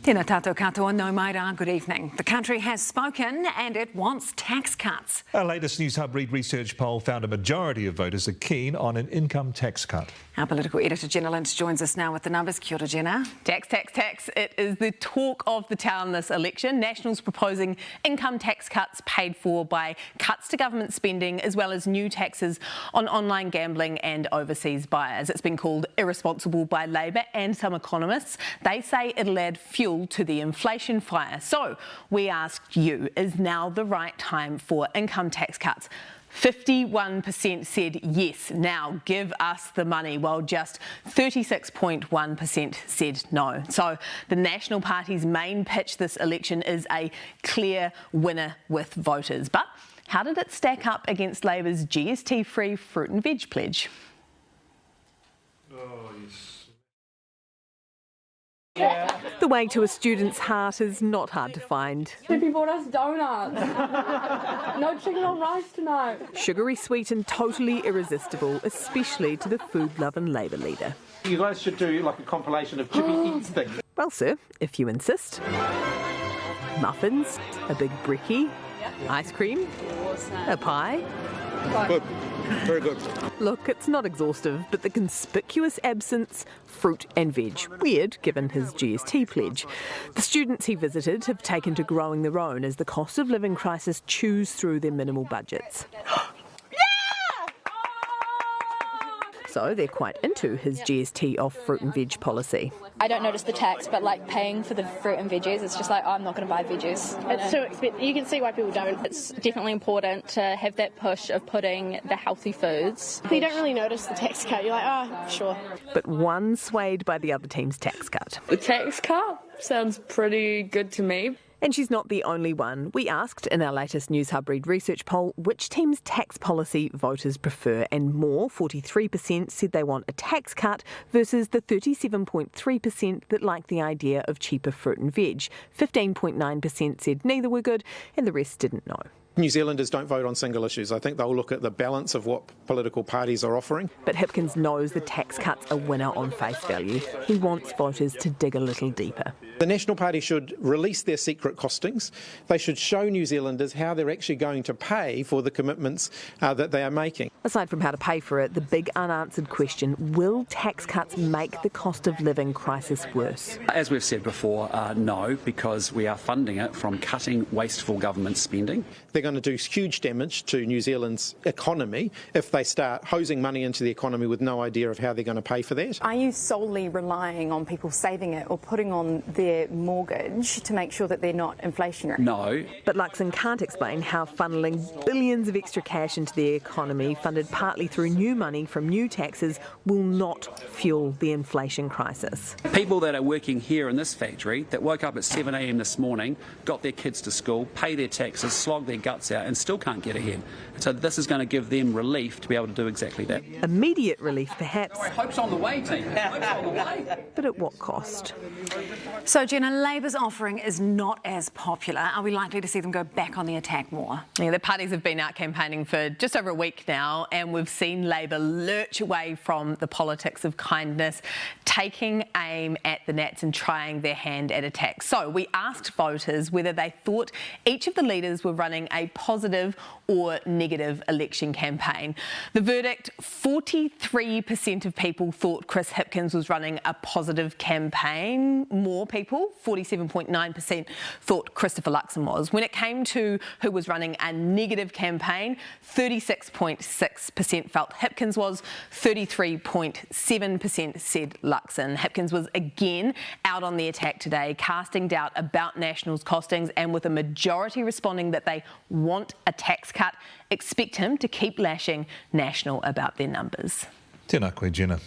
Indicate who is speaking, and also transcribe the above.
Speaker 1: Tēnā tātou katoa, no maira, good evening. The country has spoken and it wants tax cuts.
Speaker 2: Our latest Newshub research poll found a majority of voters are keen on an income tax cut.
Speaker 1: Our political editor Jenna Lynch joins us now with the numbers. Kia ora, Jenna.
Speaker 3: Tax, tax, tax. It is the talk of the town this election. Nationals proposing income tax cuts paid for by cuts to government spending as well as new taxes on online gambling and overseas buyers. It's been called irresponsible by Labor and some economists. They say it'll add fuel to the inflation fire. So we asked you, is now the right time for income tax cuts? 51% said yes, now give us the money, while just 36.1% said no. So the National Party's main pitch this election is a clear winner with voters. But how did it stack up against Labor's GST-free fruit and veg pledge?
Speaker 2: Oh, yes.
Speaker 3: Yeah. The way to a student's heart is not hard to find.
Speaker 4: Tippy bought us donuts. No chicken or rice tonight.
Speaker 3: Sugary sweet and totally irresistible, especially to the food-loving Labour leader.
Speaker 5: You guys should do like a compilation of Chippy eats things.
Speaker 3: Well, sir, if you insist. Muffins, a big brekkie, ice cream, a pie.
Speaker 5: Good. Very good.
Speaker 3: Look, it's not exhaustive, but the conspicuous absence, fruit and veg. Weird, given his GST pledge. The students he visited have taken to growing their own as the cost of living crisis chews through their minimal budgets. So they're quite into his GST off fruit and veg policy.
Speaker 6: I don't notice the tax, but like paying for the fruit and veggies, it's just like, oh, I'm not going to buy veggies.
Speaker 4: It's too expensive. You can see why people don't.
Speaker 7: It's definitely important to have that push of putting the healthy foods.
Speaker 4: You don't really notice the tax cut. You're like, oh, sure.
Speaker 3: But one swayed by the other team's tax cut.
Speaker 8: The tax cut sounds pretty good to me.
Speaker 3: And she's not the only one. We asked in our latest Newshub research poll which team's tax policy voters prefer, and more, 43% said they want a tax cut versus the 37.3% that like the idea of cheaper fruit and veg. 15.9% said neither were good and the rest didn't know.
Speaker 5: New Zealanders don't vote on single issues. I think they'll look at the balance of what political parties are offering.
Speaker 3: But Hipkins knows the tax cut's a winner on face value. He wants voters to dig a little deeper.
Speaker 5: The National Party should release their secret costings. They should show New Zealanders how they're actually going to pay for the commitments that they are making.
Speaker 3: Aside from how to pay for it, the big unanswered question, will tax cuts make the cost of living crisis worse?
Speaker 9: As we've said before, no, because we are funding it from cutting wasteful government spending.
Speaker 5: They're going to do huge damage to New Zealand's economy if they start hosing money into the economy with no idea of how they're going to pay for that.
Speaker 10: Are you solely relying on people saving it or putting on their mortgage to make sure that they're not inflationary?
Speaker 9: No.
Speaker 3: But Luxon can't explain how funneling billions of extra cash into the economy, funded partly through new money from new taxes, will not fuel the inflation crisis.
Speaker 9: People that are working here in this factory that woke up at 7 a.m. this morning, got their kids to school, pay their taxes, slog their guts out and still can't get ahead. So this is going to give them relief to be able to do exactly that.
Speaker 3: Immediate relief, perhaps.
Speaker 9: Hope's on the way, team. Hope's on the way.
Speaker 3: But at what cost?
Speaker 1: So, Jenna, Labor's offering is not as popular. Are we likely to see them go back on the attack more?
Speaker 3: Yeah, the parties have been out campaigning for just over a week now, and we've seen Labor lurch away from the politics of kindness, taking aim at the Nats and trying their hand at attack. So we asked voters whether they thought each of the leaders were running a positive or negative election campaign. The verdict, 43% of people thought Chris Hipkins was running a positive campaign. More people, 47.9%, thought Christopher Luxon was. When it came to who was running a negative campaign, 36.6% felt Hipkins was, 33.7% said Luxon. Hipkins was again out on the attack today, casting doubt about National's costings, and with a majority responding that they want a tax cut, expect him to keep lashing National about their numbers.
Speaker 2: Tēnā koe, Jenna.